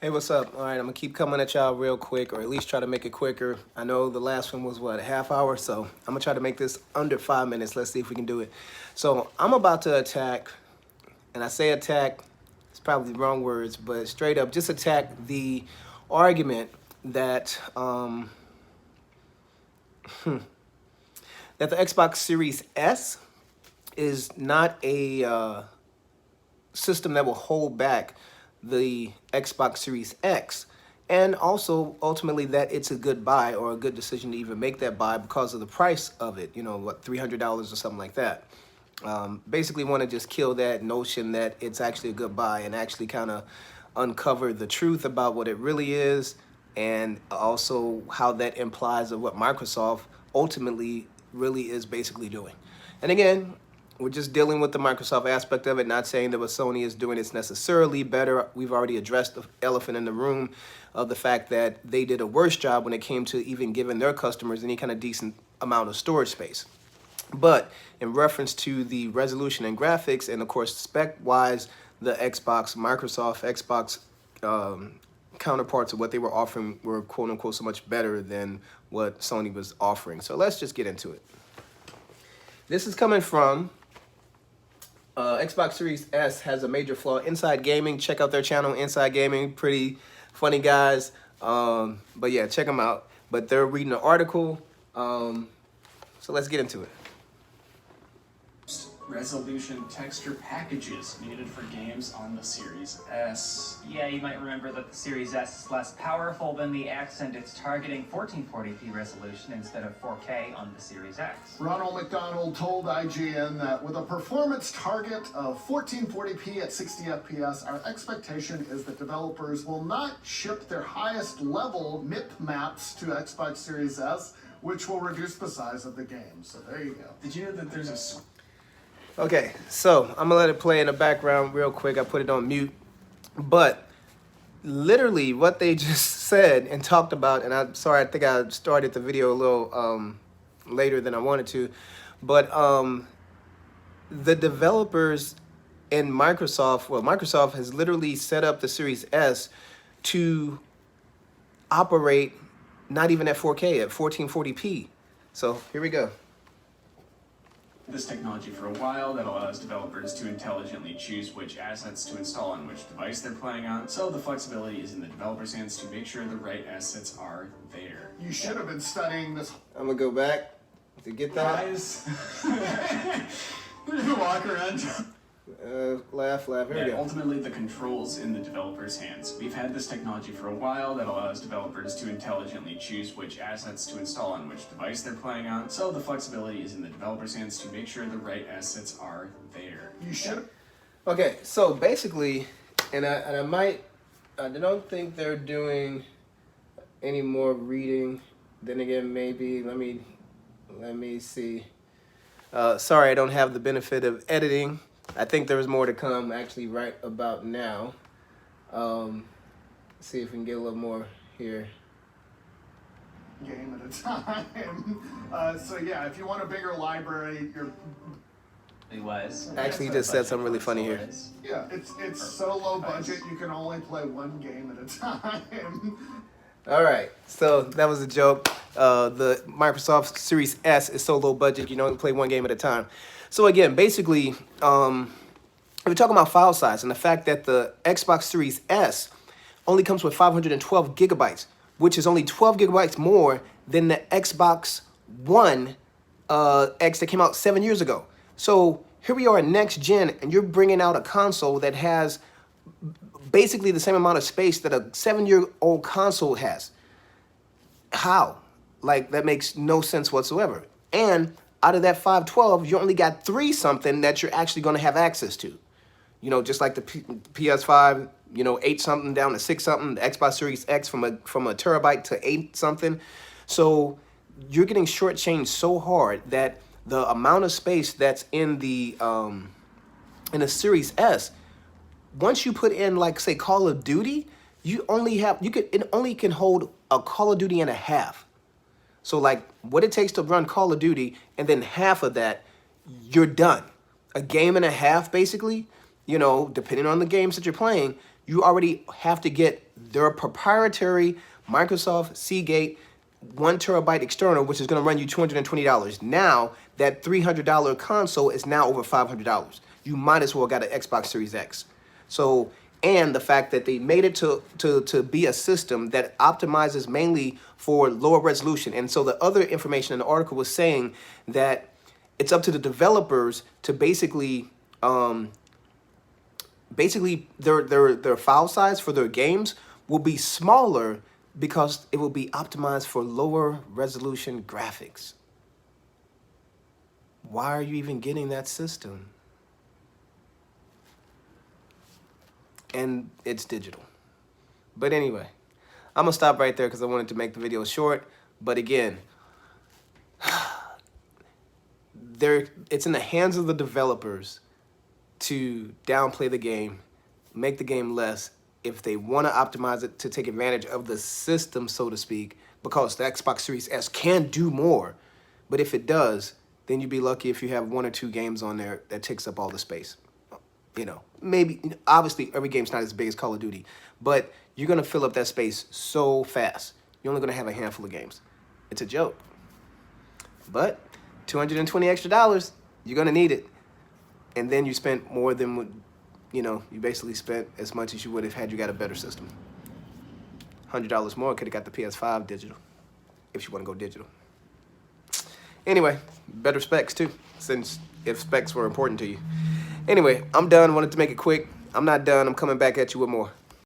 Hey, what's up? All right, I'm gonna keep coming at y'all real quick, or at least try to make it quicker. I know the last one was what, a half hour, so I'm gonna try to make this under 5 minutes. Let's see if we can do it. So I'm about to attack, and I say attack, it's probably the wrong words, but straight up, just attack the argument that that the Xbox Series S is not a system that will hold back the Xbox Series X, and also ultimately that it's a good buy or a good decision to even make that buy because of the price of it. You know, what, $300 or something like that. Basically, want to just kill that notion that it's actually a good buy and actually kind of uncover the truth about what it really is, and also how that implies of what Microsoft ultimately really is basically doing. And again, we're just dealing with the Microsoft aspect of it, not saying that what Sony is doing is necessarily better. We've already addressed the elephant in the room of the fact that they did a worse job when it came to even giving their customers any kind of decent amount of storage space. But in reference to the resolution and graphics, and of course spec-wise, the Microsoft Xbox counterparts of what they were offering were quote-unquote so much better than what Sony was offering. So let's just get into it. This is coming from Xbox Series S has a major flaw. Inside Gaming, check out their channel, Inside Gaming. Pretty funny guys. But yeah, check them out. But they're reading an article. So let's get into it. Resolution texture packages needed for games on the Series S. Yeah, you might remember that the Series S is less powerful than the X, and it's targeting 1440p resolution instead of 4K on the Series X. Ronald McDonald told IGN that with a performance target of 1440p at 60 FPS, our expectation is that developers will not ship their highest level MIP maps to Xbox Series S, which will reduce the size of the game. So there you go. Did you know that there's a Okay, so I'm gonna let it play in the background real quick. I put it on mute. But literally what they just said and talked about, and I'm sorry, I think I started the video a little later than I wanted to, but the developers in Microsoft, well, Microsoft has literally set up the Series S to operate not even at 4K, at 1440p. So here we go. This technology for a while that allows developers to intelligently choose which assets to install on which device they're playing on, so the flexibility is in the developer's hands to make sure the right assets are there. You should have been studying this. I'm gonna go back to get that. Guys, you walk around. Laugh, here we go. Ultimately, the control's in the developer's hands. We've had this technology for a while that allows developers to intelligently choose which assets to install on which device they're playing on, so the flexibility is in the developer's hands to make sure the right assets are there. You should. Okay, so basically, I don't think they're doing any more reading. Then again, maybe, let me see. Sorry, I don't have the benefit of editing. I think there's more to come actually right about now. See if we can get a little more here. Game at a time. So yeah, if you want a bigger library, you're. It was. Actually, he just said something really funny here. Yeah, it's so low budget you can only play one game at a time. All right, so that was a joke. The Microsoft Series S is so low budget you can only play one game at a time. So again, basically, we're talking about file size and the fact that the Xbox Series S only comes with 512 gigabytes, which is only 12 gigabytes more than the Xbox One X that came out 7 years ago. So here we are next gen, and you're bringing out a console that has basically the same amount of space that a 7-year-old console has. How? Like, that makes no sense whatsoever. And out of that 512, you only got 3 something that you're actually going to have access to. You know, just like the PS5, you know, 8 something down to 6 something, the Xbox Series X from a terabyte to 8 something. So you're getting shortchanged so hard that the amount of space that's in the Series S, once you put in, like, say, Call of Duty, it only can hold a Call of Duty and a half. So like what it takes to run Call of Duty, and then half of that, you're done. A game and a half, basically, you know, depending on the games that you're playing, you already have to get Their proprietary Microsoft Seagate 1 terabyte external, which is going to run you $220. Now, that $300 console is now over $500. You might as well got an Xbox Series X. So, and the fact that they made it to be a system that optimizes mainly for lower resolution. And so the other information in the article was saying that it's up to the developers to basically their file size for their games will be smaller because it will be optimized for lower resolution graphics. Why are you even getting that system? And it's digital. But anyway, I'm gonna stop right there because I wanted to make the video short. But again, it's in the hands of the developers to downplay the game, make the game less, if they want to optimize it to take advantage of the system, so to speak, because the Xbox Series S can do more. But if it does, then you'd be lucky if you have 1 or 2 games on there that takes up all the space. You know, maybe, obviously, every game's not as big as Call of Duty, but you're going to fill up that space so fast. You're only going to have a handful of games. It's a joke. But $220 extra, you're going to need it. And then you spent more than what, you know, you basically spent as much as you would have had you got a better system. $100 more could have got the PS5 digital, if you want to go digital. Anyway, better specs too, since if specs were important to you. Anyway, I'm done. Wanted to make it quick. I'm not done. I'm coming back at you with more.